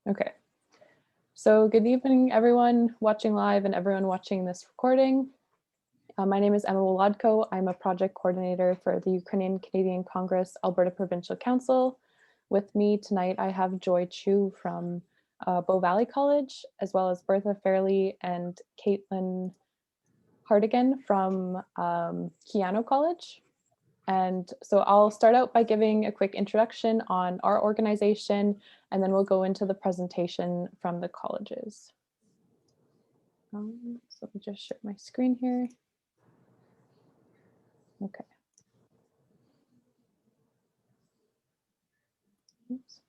Okay, so good evening, everyone watching live and everyone watching this recording. My name is Emma Wolodko. I'm a project coordinator for the Ukrainian Canadian Congress Alberta Provincial Council. With me tonight, I have Joy Chu from Bow Valley College, as well as Bertha Fairley and Caitlin Hardigan from Keyano College. And so I'll start out by giving a quick introduction on our organization, and then we'll go into the presentation from the colleges. So let me just share my screen here. Okay. Oops.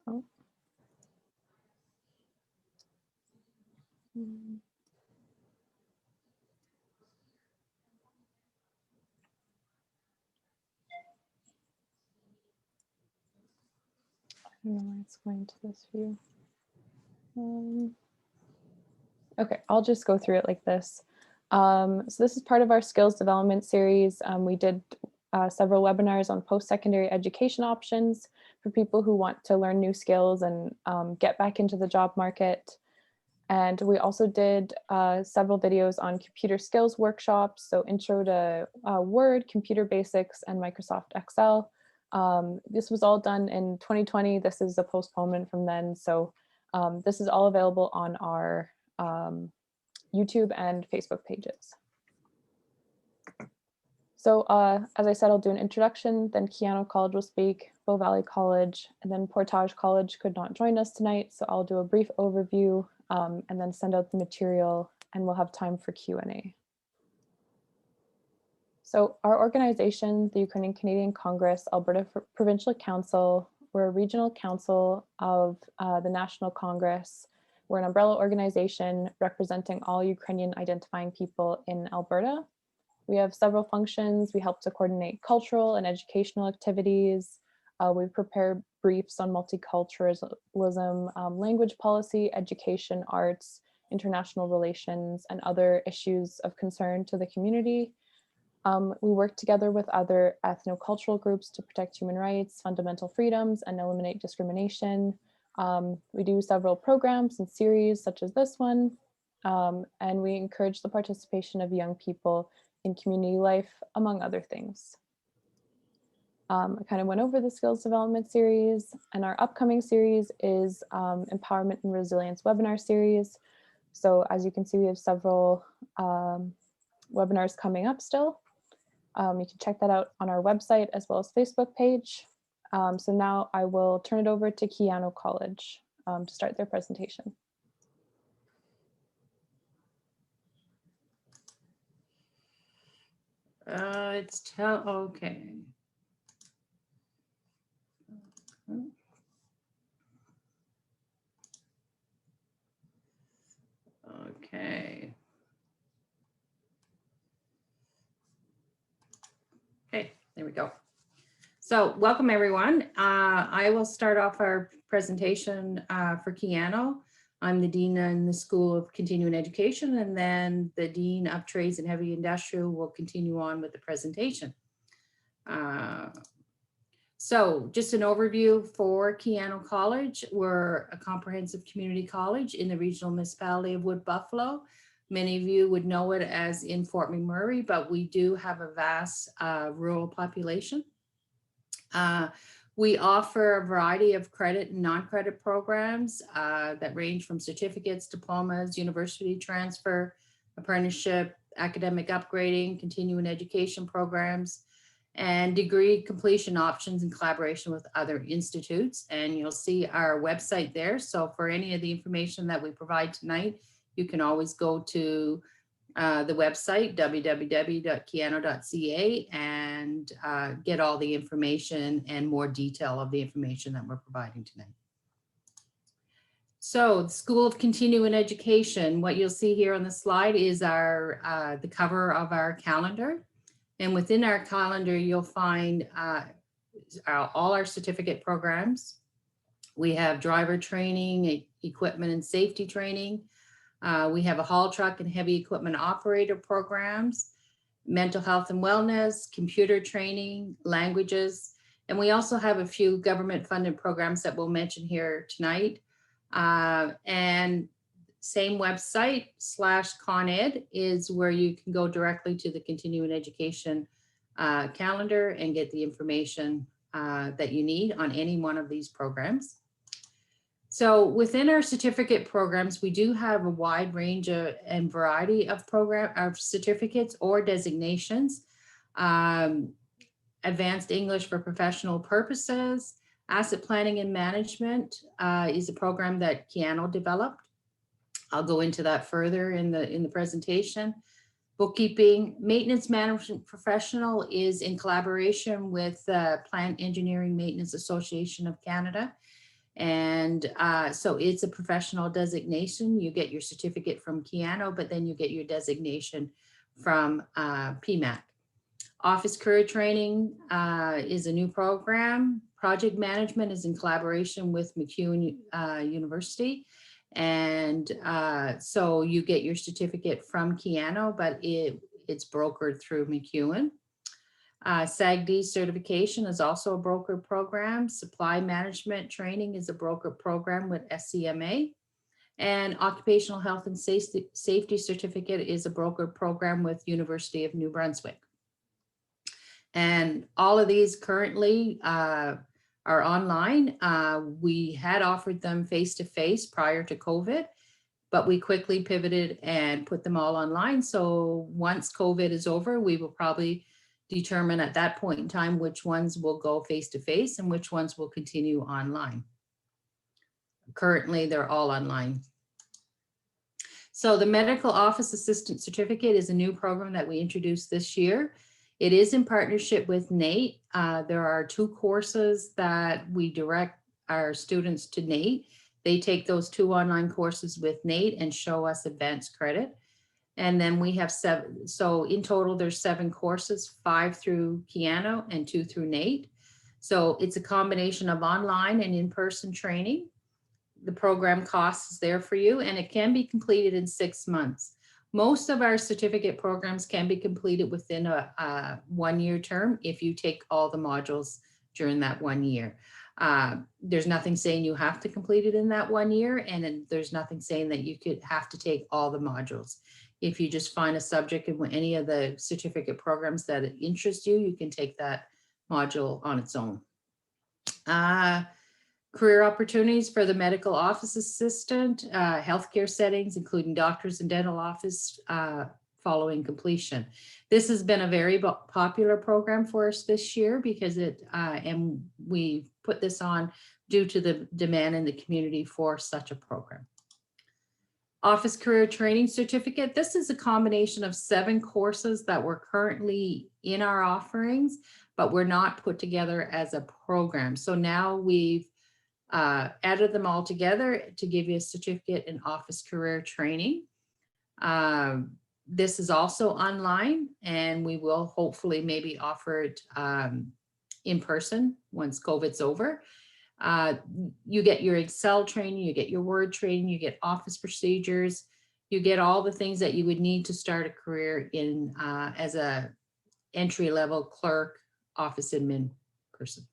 Oh. I don't know why it's going to this view. Okay, I'll just go through it like this. So this is part of our skills development series. We did several webinars on post-secondary education options for people who want to learn new skills and get back into the job market. And we also did several videos on computer skills workshops, so intro to Word, computer basics, and Microsoft Excel. This was all done in 2020. This is a postponement from then. So this is all available on our YouTube and Facebook pages. So as I said, I'll do an introduction, then Keyano College will speak, Bow Valley College, and then Portage College could not join us tonight. So I'll do a brief overview and then send out the material, and we'll have time for Q&A. So our organization, the Ukrainian Canadian Congress, Alberta Provincial Council, we're a regional council of the National Congress. We're an umbrella organization representing all Ukrainian identifying people in Alberta. We have several functions. We help to coordinate cultural and educational activities. We prepare briefs on multiculturalism, language policy, education, arts, international relations, and other issues of concern to the community. We work together with other ethnocultural groups to protect human rights, fundamental freedoms, and eliminate discrimination. We do several programs and series such as this one, and we encourage the participation of young people in community life, among other things. I kind of went over the skills development series, and our upcoming series is Empowerment and Resilience webinar series. So as you can see, we have several webinars coming up still. You can check that out on our website as well as Facebook page. So now I will turn it over to Keyano College to start their presentation. Okay. Okay. Okay, there we go. So welcome everyone. I will start off our presentation for Keyano. I'm the Dean in the School of Continuing Education, and then the Dean of Trades and Heavy Industrial will continue on with the presentation. So just an overview for Keyano College. We're a comprehensive community college in the regional municipality of Wood Buffalo. Many of you would know it as in Fort McMurray, but we do have a vast rural population. We offer a variety of credit and non-credit programs that range from certificates, diplomas, university transfer, apprenticeship, academic upgrading, continuing education programs, and degree completion options in collaboration with other institutes. And you'll see our website there. So for any of the information that we provide tonight, you can always go to the website, www.keyano.ca, and get all the information and more detail of the information that we're providing tonight. So the School of Continuing Education, what you'll see here on the slide is our the cover of our calendar. And within our calendar, you'll find all our certificate programs. We have driver training, equipment and safety training. We have a haul truck and heavy equipment operator programs, mental health and wellness, computer training, languages, And we also have a few government funded programs that we'll mention here tonight. And same website /ConEd is where you can go directly to the continuing education calendar and get the information that you need on any one of these programs. So within our certificate programs, we do have a wide range and variety of certificates or designations. Advanced English for professional purposes, asset planning and management is a program that Keyano developed. I'll go into that further in the presentation. Bookkeeping, maintenance management professional is in collaboration with Plant Engineering Maintenance Association of Canada. And so it's a professional designation. You get your certificate from Keyano, but then you get your designation from PMAC. Office Career Training is a new program. Project Management is in collaboration with MacEwan University. And so you get your certificate from Keyano, but it's brokered through MacEwan. SAGD certification is also a broker program. Supply Management Training is a broker program with SCMA. And Occupational Health and Safety Certificate is a broker program with University of New Brunswick. And all of these currently are online. We had offered them face-to-face prior to COVID, but we quickly pivoted and put them all online. So once COVID is over, we will probably determine at that point in time which ones will go face-to-face and which ones will continue online. Currently, they're all online. So the Medical Office Assistant Certificate is a new program that we introduced this year. It is in partnership with NATE. There are 2 courses that we direct our students to NATE. They take those 2 online courses with NATE and show us advanced credit. And then we have 7. So in total, there's 7 courses, 5 through Keyano and 2 through NATE. So it's a combination of online and in-person training. The program cost is there for you, and it can be completed in 6 months. Most of our certificate programs can be completed within a 1-year term if you take all the modules during that 1 year. There's nothing saying you have to complete it in that 1 year, and there's nothing saying that you could have to take all the modules. If you just find a subject in any of the certificate programs that interest you, you can take that module on its own. Career opportunities for the medical office assistant, healthcare settings, including doctors and dental office following completion. This has been a very popular program for us this year because and we put this on due to the demand in the community for such a program. Office Career Training Certificate. This is a combination of 7 courses that were currently in our offerings, but were not put together as a program. So now we've added them all together to give you a certificate in office career training. This is also online, and we will hopefully maybe offer it in person once COVID's over. You get your Excel training, you get your Word training, you get office procedures, you get all the things that you would need to start a career in as a entry-level clerk, office admin person.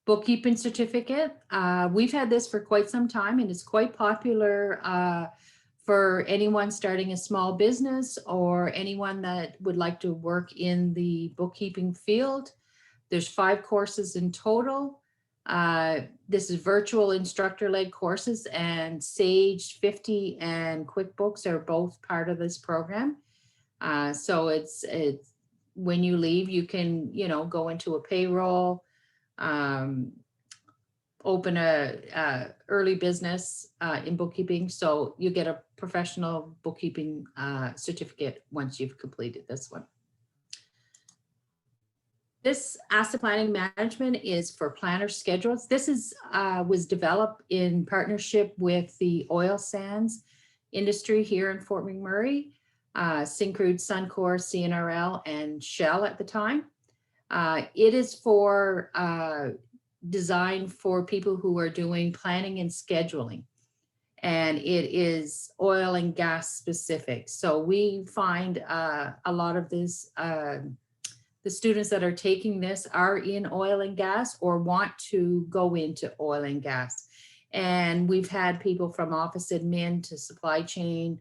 Bookkeeping certificate. We've had this for quite some time, and it's quite popular for anyone starting a small business or anyone that would like to work in the bookkeeping field. There's 5 courses in total. This is virtual instructor-led courses, and Sage 50 and QuickBooks are both part of this program. So it's when you leave, you can go into a payroll, open a early business in bookkeeping. So you get a professional bookkeeping certificate once you've completed this one. This asset planning management is for planner schedules. This is was developed in partnership with the oil sands industry here in Fort McMurray, Syncrude, Suncor, CNRL, and Shell at the time. It is for designed for people who are doing planning and scheduling, and it is oil and gas specific. So we find a lot of this the students that are taking this are in oil and gas or want to go into oil and gas. And we've had people from office admin to supply chain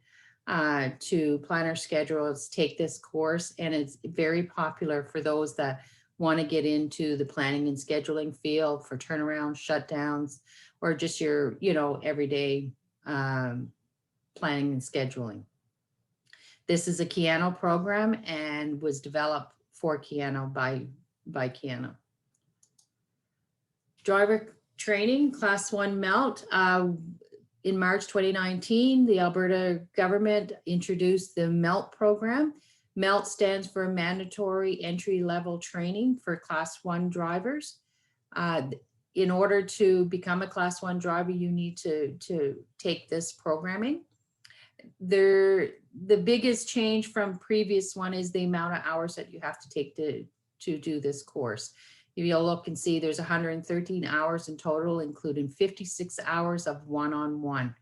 to planner schedules take this course, and it's very popular for those that want to get into the planning and scheduling field for turnaround, shutdowns, or just your, everyday planning and scheduling. This is a Keyano program and was developed for Keyano by Keyano. Driver training, class 1 MELT. In March 2019, the Alberta government introduced the MELT program. MELT stands for Mandatory Entry Level Training for Class 1 drivers. In order to become a Class 1 driver, you need to take this programming. The biggest change from previous one is the amount of hours that you have to take to do this course. If you'll look and see, there's 113 hours in total, including 56 hours of one-on-one.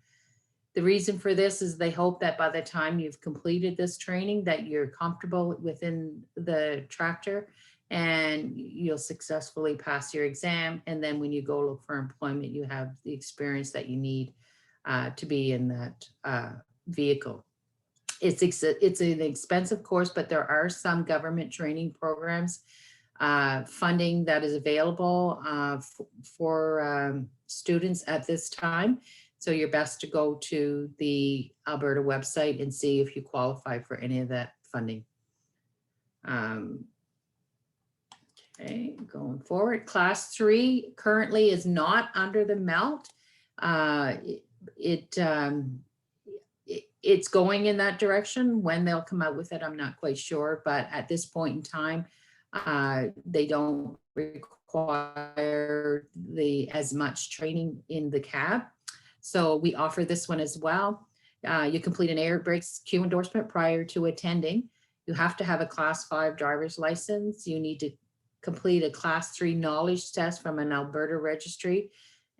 The reason for this is they hope that by the time you've completed this training that you're comfortable within the tractor and you'll successfully pass your exam. And then when you go look for employment, you have the experience that you need to be in that vehicle. It's an expensive course, but there are some government training programs, funding that is available for students at this time. So you're best to go to the Alberta website and see if you qualify for any of that funding. Okay, going forward, class 3 currently is not under the MELT. It's going in that direction. When they'll come out with it, I'm not quite sure, but at this point in time, they don't require as much training in the cab. So we offer this one as well. You complete an air brakes Q endorsement prior to attending. You have to have a class 5 driver's license. You need to complete a class 3 knowledge test from an Alberta registry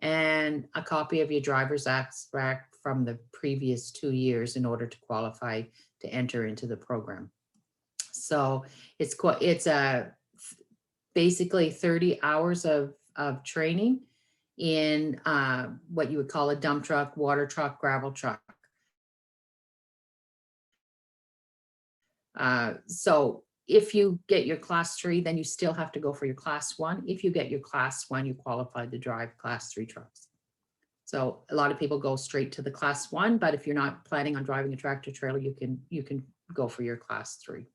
and a copy of your driver's abstract from the previous 2 years in order to qualify to enter into the program. So it's basically 30 hours of training in what you would call a dump truck, water truck, gravel truck. So if you get your class 3, then you still have to go for your class 1. If you get your class 1, you qualify to drive class 3 trucks. So a lot of people go straight to the class 1, but if you're not planning on driving a tractor trailer, you can go for your class 3.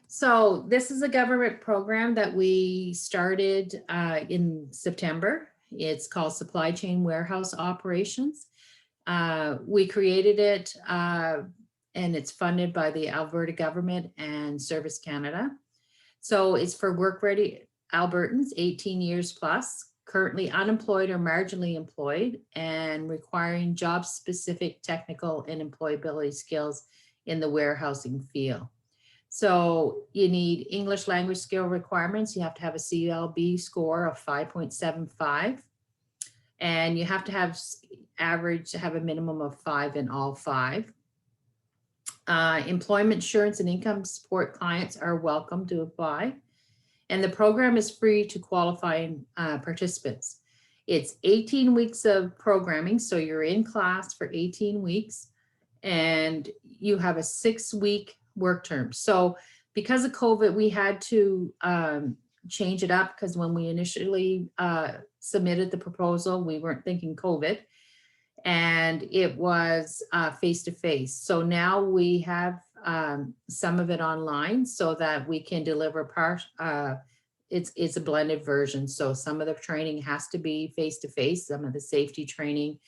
So this is a government program that we started in September. It's called Supply Chain Warehouse Operations. We created it and it's funded by the Alberta government and Service Canada. So it's for work-ready Albertans, 18 years plus, currently unemployed or marginally employed, and requiring job-specific technical and employability skills in the warehousing field. So you need English language skill requirements. You have to have a CLB score of 5.75, and you have to have a minimum of 5 in all 5. Employment insurance and income support clients are welcome to apply. And the program is free to qualifying participants. It's 18 weeks of programming. So you're in class for 18 weeks and you have a 6-week work term. So because of COVID, we had to change it up because when we initially submitted the proposal, we weren't thinking COVID. And it was face-to-face. So now we have some of it online so that we can deliver it's a blended version. So some of the training has to be face-to-face, some of the safety training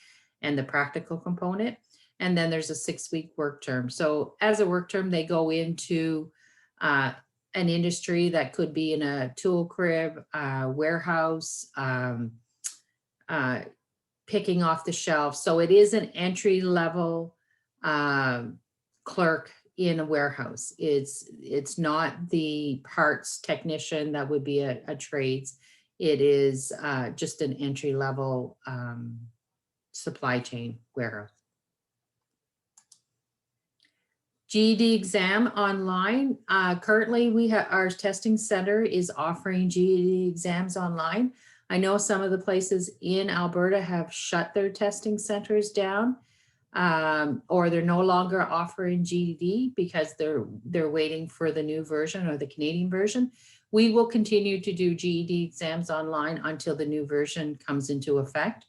and the practical component. And then there's a 6-week work term. So as a work term, they go into an industry that could be in a tool crib, warehouse, picking off the shelf. So it is an entry level clerk in a warehouse. It's not the parts technician that would be a trades. It is just an entry level supply chain warehouse. GED exam online. Currently, our testing center is offering GED exams online. I know some of the places in Alberta have shut their testing centers down, or they're no longer offering GED because they're waiting for the new version or the Canadian version. We will continue to do GED exams online until the new version comes into effect.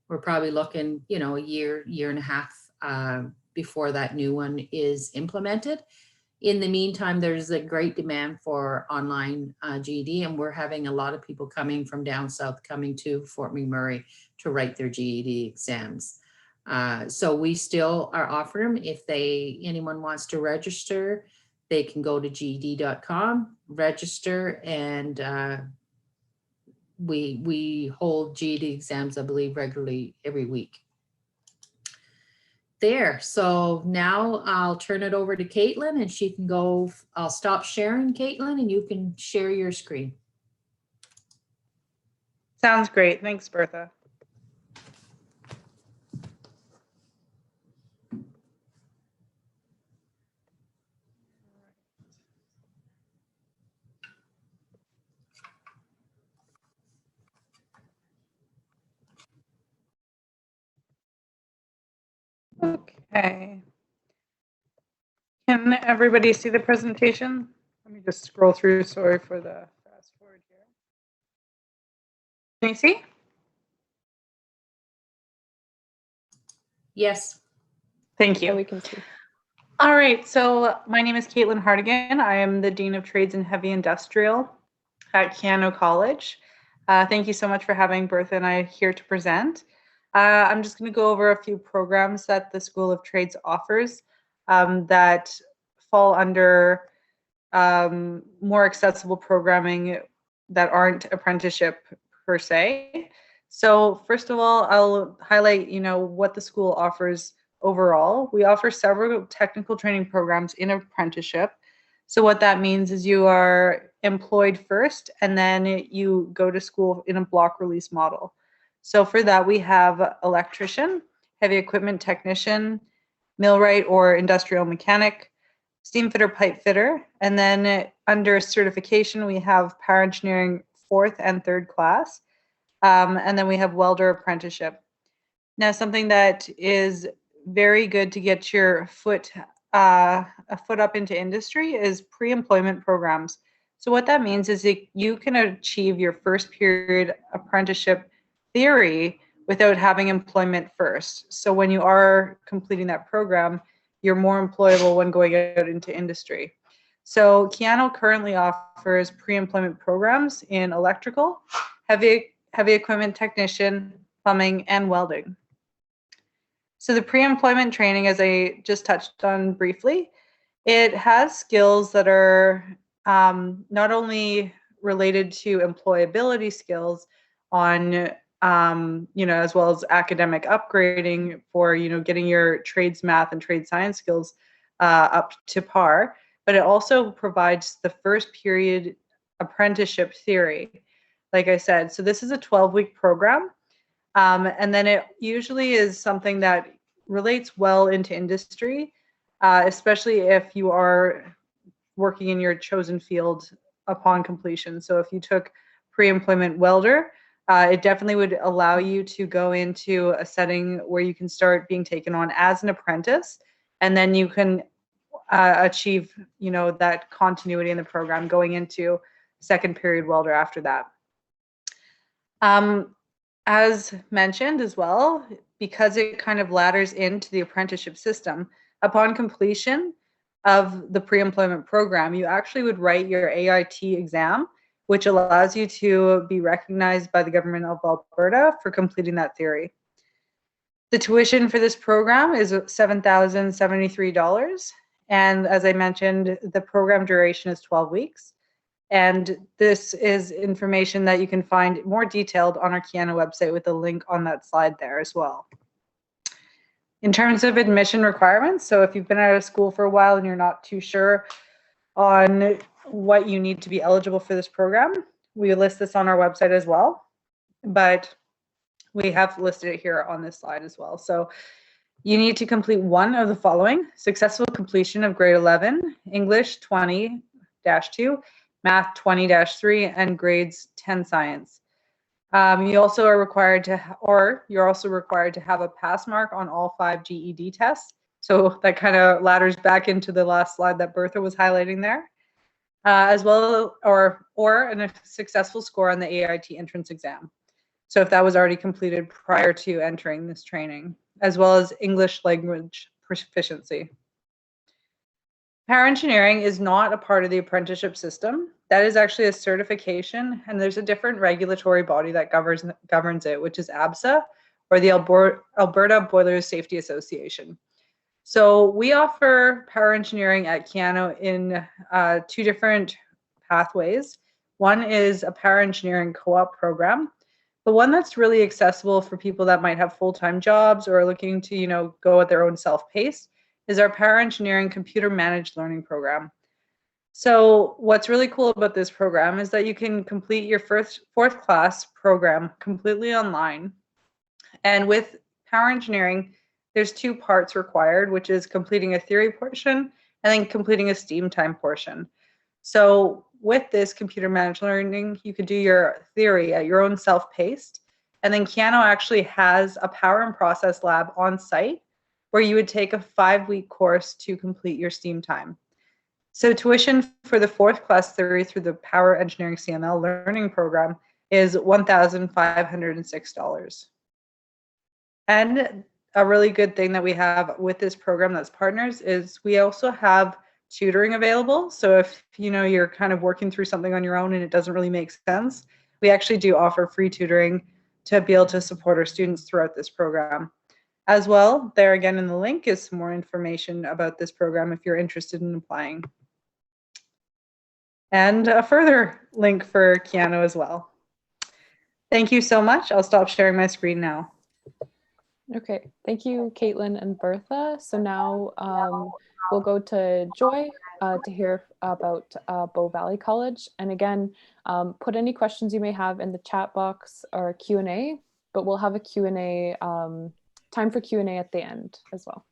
We're probably looking, a year and a half before that new one is implemented. In the meantime, there's a great demand for online GED, and we're having a lot of people coming from down south coming to Fort McMurray to write their GED exams. So we still are offering them. If anyone wants to register, they can go to GED.com, register, and we hold GED exams, I believe, regularly every week. There. So now I'll turn it over to Caitlin and she can go. I'll stop sharing, Caitlin, and you can share your screen. Sounds great. Thanks, Bertha. Okay. Can everybody see the presentation? Let me just scroll through. Sorry for the fast forward here. Can you see? Yes. Thank you. Yeah, we can see. All right. So my name is Caitlin Hartigan. I am the Dean of Trades and Heavy Industrial at Keyano College. Thank you so much for having Bertha and I here to present. I'm just going to go over a few programs that the School of Trades offers that fall under more accessible programming that aren't apprenticeship per se. So first of all, I'll highlight, what the school offers overall. We offer several technical training programs in apprenticeship. So what that means is you are employed first, and then you go to school in a block release model. So for that, we have electrician, heavy equipment technician, millwright or industrial mechanic, steam fitter, pipe fitter, and then under certification, we have power engineering 4th and 3rd class, and then we have welder apprenticeship. Now, something that is very good to get your foot up into industry is pre-employment programs. So what that means is that you can achieve your first period apprenticeship theory without having employment first. So when you are completing that program, you're more employable when going out into industry. So Keyano currently offers pre-employment programs in electrical, heavy equipment technician, plumbing, and welding. So the pre-employment training, as I just touched on briefly, it has skills that are not only related to employability skills on as well as academic upgrading for, getting your trades math and trade science skills up to par, but it also provides the first period apprenticeship theory, like I said. So this is a 12-week program, and then it usually is something that relates well into industry, especially if you are working in your chosen field upon completion. So if you took pre-employment welder, it definitely would allow you to go into a setting where you can start being taken on as an apprentice, and then you can achieve, that continuity in the program going into second period welder after that. As mentioned as well, because it kind of ladders into the apprenticeship system, upon completion of the pre-employment program, you actually would write your AIT exam, which allows you to be recognized by the government of Alberta for completing that theory. The tuition for this program is $7,073. And as I mentioned, the program duration is 12 weeks. And this is information that you can find more detailed on our Keyano website with a link on that slide there as well. In terms of admission requirements, so if you've been out of school for a while and you're not too sure on what you need to be eligible for this program, we list this on our website as well, but we have listed it here on this slide as well. So You need to complete one of the following: successful completion of grade 11, English 20-2, Math 20-3, and grades 10 science. You also are required to, you're also required to have a pass mark on all 5 GED tests. So that kind of ladders back into the last slide that Bertha was highlighting there, as well, or a successful score on the AIT entrance exam. So if that was already completed prior to entering this training, as well as English language proficiency. Paraengineering is not a part of the apprenticeship system. That is actually a certification, and there's a different regulatory body that governs it, which is ABSA, or the Alberta Boilers Safety Association. So we offer paraengineering at Keyano in 2 different pathways. One is a paraengineering co-op program. The one that's really accessible for people that might have full-time jobs or are looking to, go at their own self-pace is our paraengineering computer managed learning program. So what's really cool about this program is that you can complete your fourth class program completely online. And with paraengineering, there's 2 parts required, which is completing a theory portion and then completing a STEAM time portion. So with this computer managed learning, you could do your theory at your own self-paced. And then Keyano actually has a power and process lab on site where you would take a 5-week course to complete your STEAM time. So tuition for the 4th class theory through the Power Engineering CML learning program is $1,506. And a really good thing that we have with this program that's partners is we also have tutoring available. So if you're kind of working through something on your own and it doesn't really make sense, we actually do offer free tutoring to be able to support our students throughout this program. As well, there again in the link is some more information about this program if you're interested in applying. And a further link for Keyano as well. Thank you so much. I'll stop sharing my screen now. Okay, thank you, Caitlin and Bertha. So now we'll go to Joy to hear about Bow Valley College. And again, put any questions you may have in the chat box or Q&A, but we'll have a Q&A, time for Q&A at the end as well.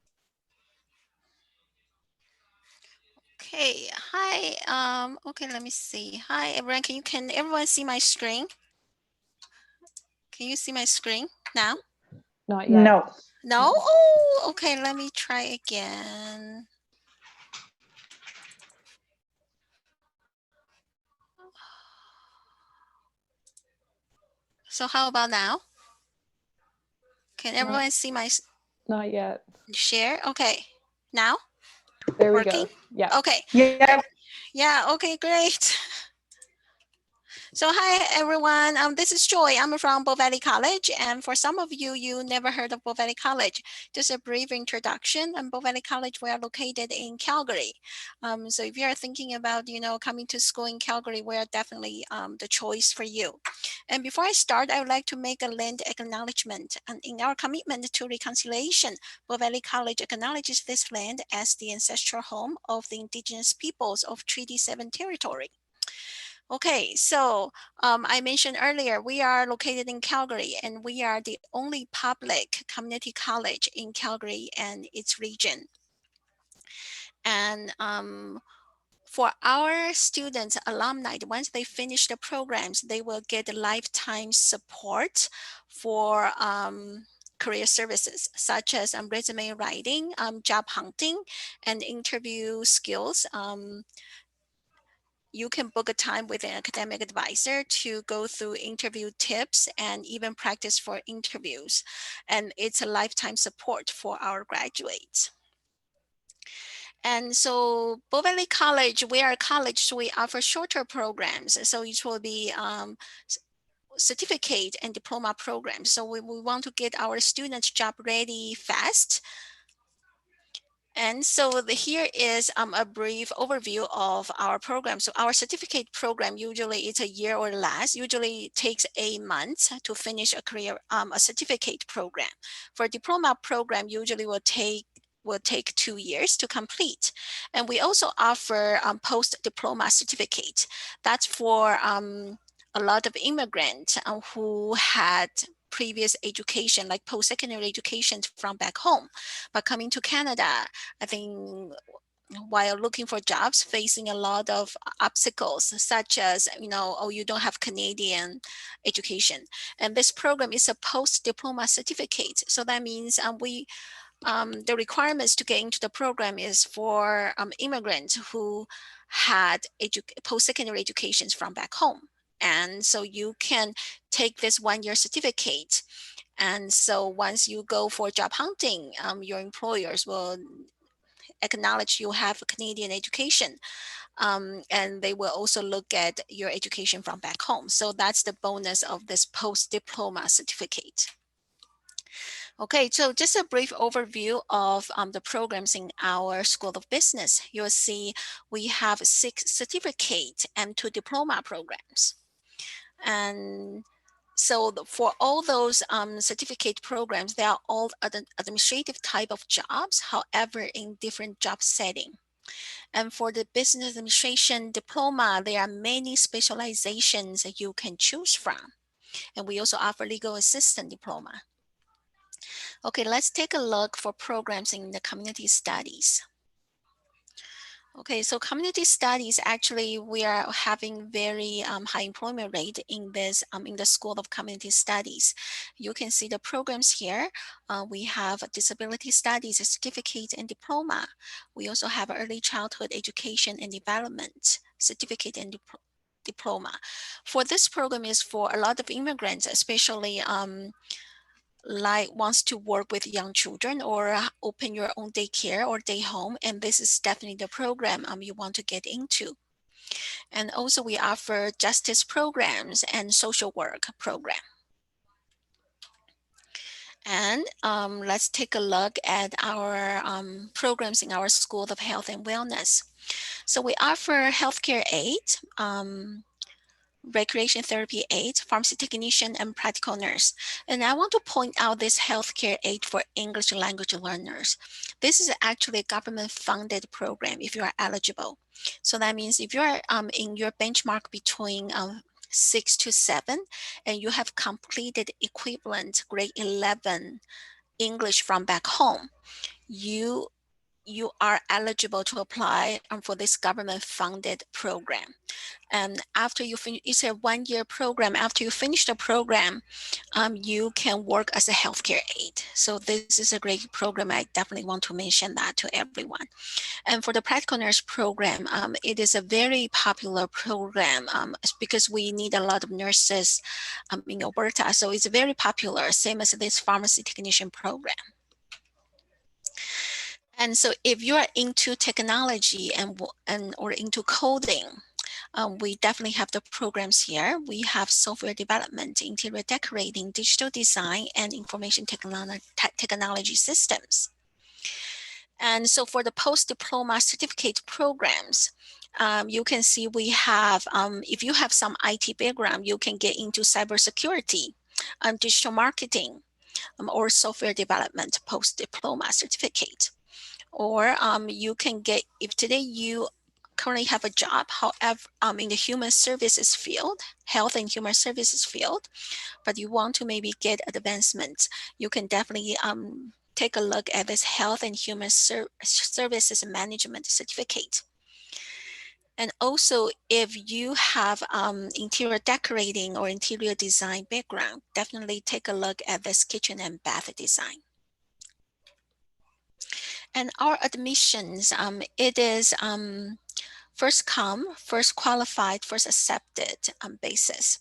Okay, hi. Okay, let me see. Hi, everyone. Can everyone see my screen? Can you see my screen now? Not yet. No. No? Oh, okay. Let me try again. So how about now? Can everyone see my Not yet. share? Okay. Now? There we Working? go. Yeah. Okay. Yeah. Yeah, okay, great. So hi everyone, this is Joy. I'm from Bow Valley College, and for some of you, you never heard of Bow Valley College. Just a brief introduction. Bow Valley College, we are located in Calgary. So if you are thinking about, coming to school in Calgary, we are definitely the choice for you. And before I start, I would like to make a land acknowledgement. And in our commitment to reconciliation, Bow Valley College acknowledges this land as the ancestral home of the Indigenous peoples of Treaty 7 territory. Okay, so I mentioned earlier, we are located in Calgary, and we are the only public community college in Calgary and its region. And for our students, alumni, once they finish the programs, they will get lifetime support for career services, such as resume writing, job hunting, and interview skills. You can book a time with an academic advisor to go through interview tips and even practice for interviews. And it's a lifetime support for our graduates. And so Bow Valley College, we are a college, so we offer shorter programs. So it will be certificate and diploma programs. So we want to get our students job ready fast. And so here is a brief overview of our program. So our certificate program, usually it's a year or less, usually takes 8 months to finish a career, a certificate program. For a diploma program, usually will take 2 years to complete. And we also offer post-diploma certificate. That's for a lot of immigrants who had previous education, like post-secondary education from back home. But coming to Canada, I think while looking for jobs, facing a lot of obstacles, such as, oh, you don't have Canadian education. And this program is a post-diploma certificate. So that means the requirements to get into the program is for immigrants who had post-secondary educations from back home. And so you can take this 1-year certificate. And so once you go for job hunting, your employers will acknowledge you have a Canadian education. And they will also look at your education from back home. So that's the bonus of this post-diploma certificate. Okay, so just a brief overview of the programs in our School of Business. You'll see we have 6 certificate and 2 diploma programs. And so for all those certificate programs, they are all administrative type of jobs, however, in different job setting. And for the business administration diploma, there are many specializations that you can choose from. And we also offer legal assistant diploma. Okay, let's take a look for programs in the community studies. Okay, so community studies, actually, we are having very high employment rate in this in the School of Community Studies. You can see the programs here. We have disability studies, a certificate and diploma. We also have early childhood education and development certificate and diploma. For this program is for a lot of immigrants, especially like wants to work with young children or open your own daycare or day home, and this is definitely the program you want to get into. And also we offer justice programs and social work program. And let's take a look at our programs in our School of Health and Wellness. So we offer healthcare aid, recreation therapy aid, pharmacy technician, and practical nurse. And I want to point out this healthcare aid for English language learners. This is actually a government-funded program if you are eligible. So that means if you are in your benchmark between 6 to 7, and you have completed equivalent grade 11 English from back home, you are eligible to apply for this government-funded program. And after you finish, it's a 1-year program. After you finish the program, you can work as a healthcare aide. So this is a great program. I definitely want to mention that to everyone. And for the practical nurse program, it is a very popular program because we need a lot of nurses in Alberta. So it's very popular, same as this pharmacy technician program. And so if you are into technology or into coding, we definitely have the programs here. We have software development, interior decorating, digital design, and information technology systems. And so for the post-diploma certificate programs, you can see we have, if you have some IT background, you can get into cybersecurity, digital marketing, or software development post-diploma certificate. Or you can get, if today you currently have a job, however, in the human services field, health and human services field, but you want to maybe get advancement, you can definitely take a look at this health and human services management certificate. And also, if you have interior decorating or interior design background, definitely take a look at this kitchen and bath design. And our admissions, it is first come, first qualified, first accepted basis.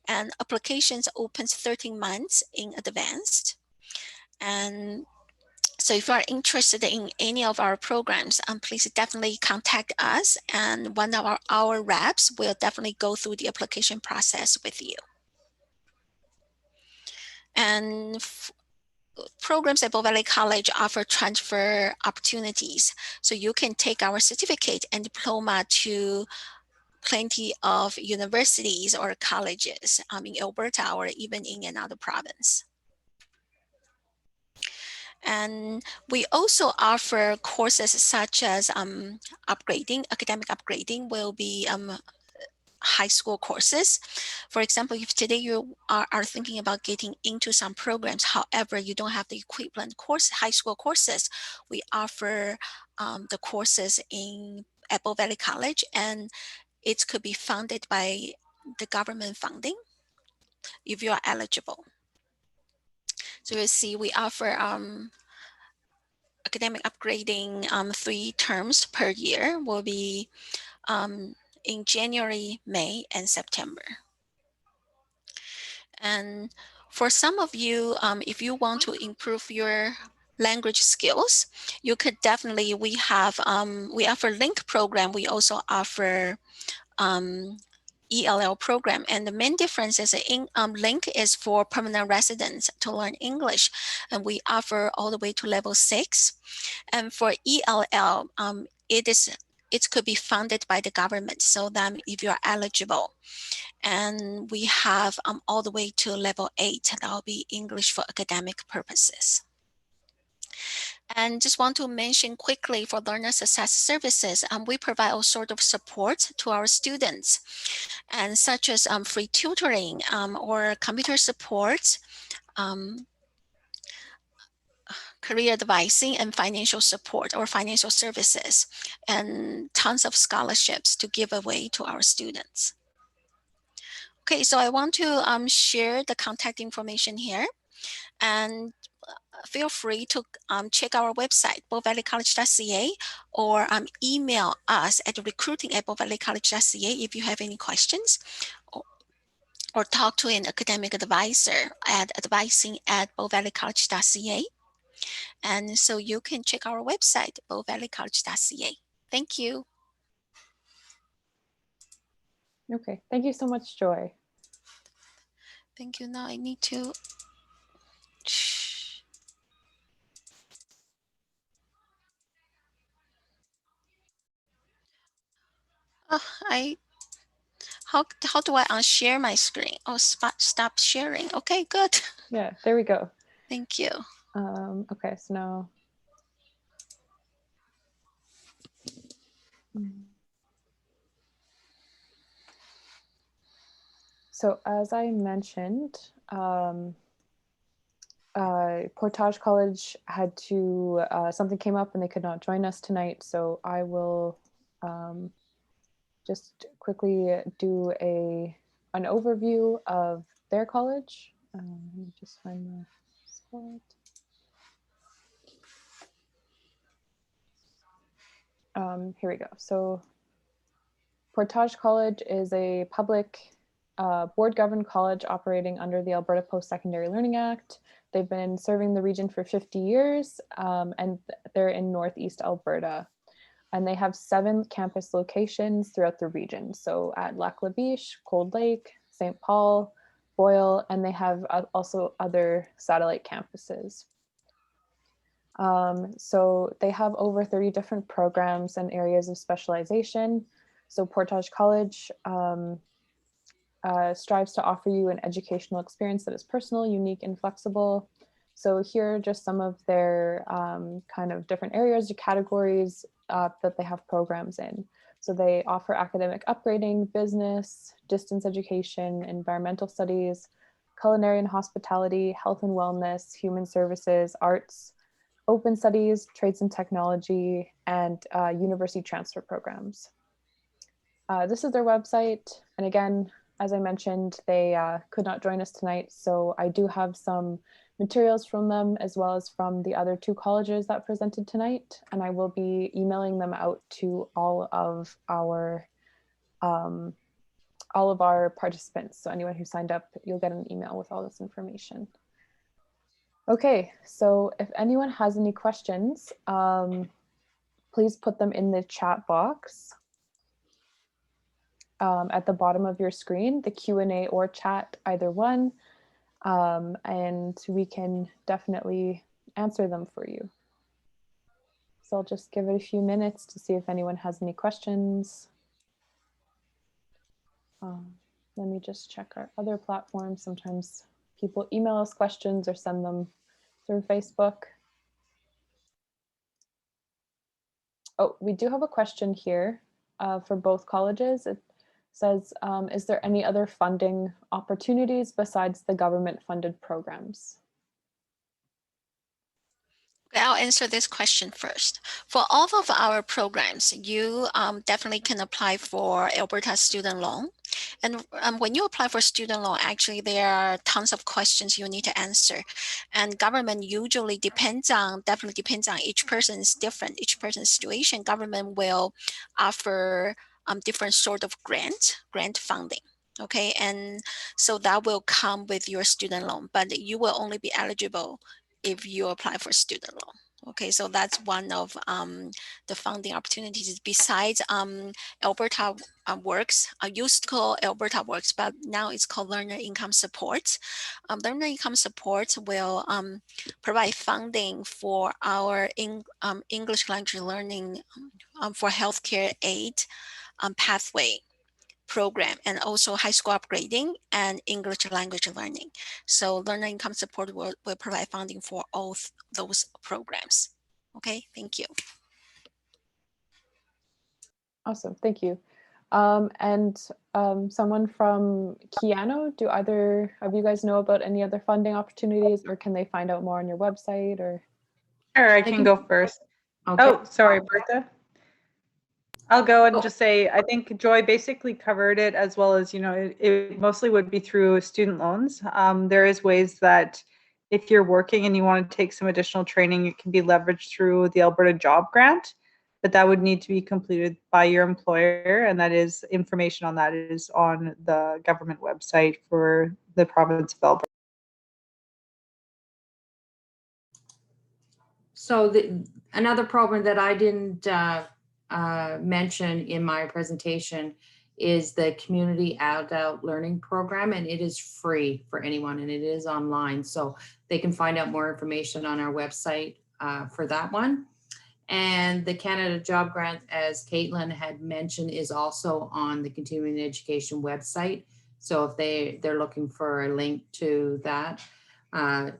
And applications opens 13 months in advance. And so if you are interested in any of our programs, please definitely contact us, and one of our reps will definitely go through the application process with you. And programs at Bow Valley College offer transfer opportunities. So you can take our certificate and diploma to plenty of universities or colleges in Alberta or even in another province. And we also offer courses such as upgrading, academic upgrading will be high school courses. For example, if today you are thinking about getting into some programs, however, you don't have the equivalent high school courses, we offer the courses at Bow Valley College, and it could be funded by the government funding if you are eligible. So you see, we offer academic upgrading 3 terms per year will be in January, May, and September. And for some of you, if you want to improve your language skills, you could definitely, we offer LINK program. We also offer ELL program, and the main difference is in LINK is for permanent residents to learn English, and we offer all the way to level 6. And for ELL, it could be funded by the government, so that if you're eligible, and we have all the way to level 8, that will be English for academic purposes. And just want to mention quickly for learner success services, we provide all sorts of support to our students, and such as free tutoring or computer support, career advising, and financial support or financial services, and tons of scholarships to give away to our students. Okay, so I want to share the contact information here, and feel free to check our website, bowvalleycollege.ca, or email us at recruiting@bowvalleycollege.ca if you have any questions, or talk to an academic advisor at advising@bowvalleycollege.ca. And so you can check our website, bowvalleycollege.ca. Thank you. Okay, thank you so much, Joy. Thank you. Now I need to. How do I unshare my screen? Oh, stop sharing. Okay, good. Yeah, there we go. Thank you. Okay, so now. So as I mentioned, Portage College had to, something came up and they could not join us tonight. So I will just quickly do an overview of their college. Let me just find the spot. Here we go. So Portage College is a public board-governed college operating under the Alberta Post-Secondary Learning Act. They've been serving the region for 50 years, and they're in Northeast Alberta. And they have 7 campus locations throughout the region. So at Lac La Biche, Cold Lake, St. Paul, Boyle, and they have also other satellite campuses. So they have over 30 different programs and areas of specialization. So Portage College strives to offer you an educational experience that is personal, unique, and flexible. So here are just some of their kind of different areas or categories that they have programs in. So they offer academic upgrading, business, distance education, environmental studies, culinary and hospitality, health and wellness, human services, arts, open studies, trades and technology, and university transfer programs. This is their website. And again, as I mentioned, they could not join us tonight. So I do have some materials from them, as well as from the other 2 colleges that presented tonight. And I will be emailing them out to all of our participants. So anyone who signed up, you'll get an email with all this information. Okay, so if anyone has any questions, please put them in the chat box at the bottom of your screen, the Q&A or chat, either one, and we can definitely answer them for you. So I'll just give it a few minutes to see if anyone has any questions. Let me just check our other platforms. Sometimes people email us questions or send them through Facebook. Oh, we do have a question here for both colleges. It says, is there any other funding opportunities besides the government funded programs? I'll answer this question first. For all of our programs, you definitely can apply for Alberta student loan. And when you apply for student loan, actually there are tons of questions you need to answer. And government usually definitely depends on each person is different. Each person's situation, government will offer different sort of grant funding. Okay, and so that will come with your student loan, but you will only be eligible if you apply for student loan. Okay, so that's one of the funding opportunities besides Alberta Works. I used to call Alberta Works, but now it's called Learner Income Support. Learner Income Support will provide funding for our English language learning for healthcare aid pathway program, and also high school upgrading and English language learning. So Learner Income Support will provide funding for all those programs. Okay, thank you. Awesome, thank you. Someone from Keyano, do either of you guys know about any other funding opportunities, or can they find out more on your website? Or Sure, I can go first. Okay. Oh, sorry, Bertha. I'll go and just say, I think Joy basically covered it, as well as, it mostly would be through student loans. There is ways that if you're working and you want to take some additional training, it can be leveraged through the Alberta Job Grant, but that would need to be completed by your employer. And that is information on that is on the government website for the province of Alberta. So another program that I didn't mention in my presentation is the Community Adult Learning Program, and it is free for anyone, and it is online. So they can find out more information on our website for that one. And the Canada Job Grant, as Caitlin had mentioned, is also on the continuing education website. So if they're looking for a link to that,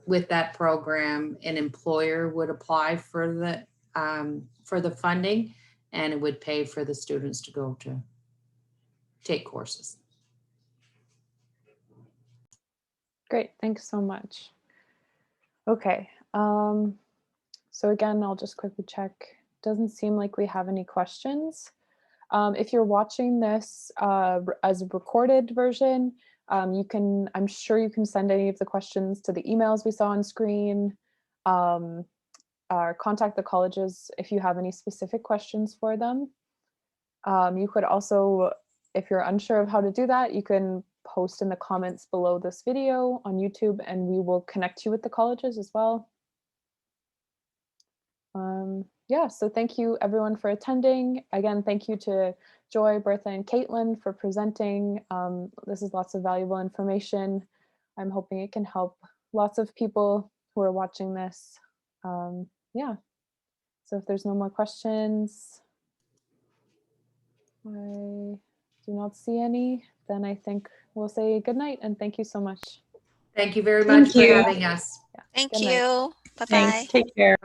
with that program, an employer would apply for the funding, and it would pay for the students to go to take courses. great, thanks so much. Okay, so again, I'll just quickly check. Doesn't seem like we have any questions. If you're watching this as a recorded version, I'm sure you can send any of the questions to the emails we saw on screen, or contact the colleges if you have any specific questions for them. You could also, if you're unsure of how to do that, you can post in the comments below this video on YouTube, and we will connect you with the colleges as well. Yeah, so thank you everyone for attending. Again, thank you to Joy, Bertha, and Caitlin for presenting. This is lots of valuable information. I'm hoping it can help lots of people who are watching this. Yeah, so if there's no more questions, I do not see any, then I think we'll say good night and thank you so much. Thank you very much for having us. Yeah, Thank good night. you. Bye-bye. Thanks. Take care.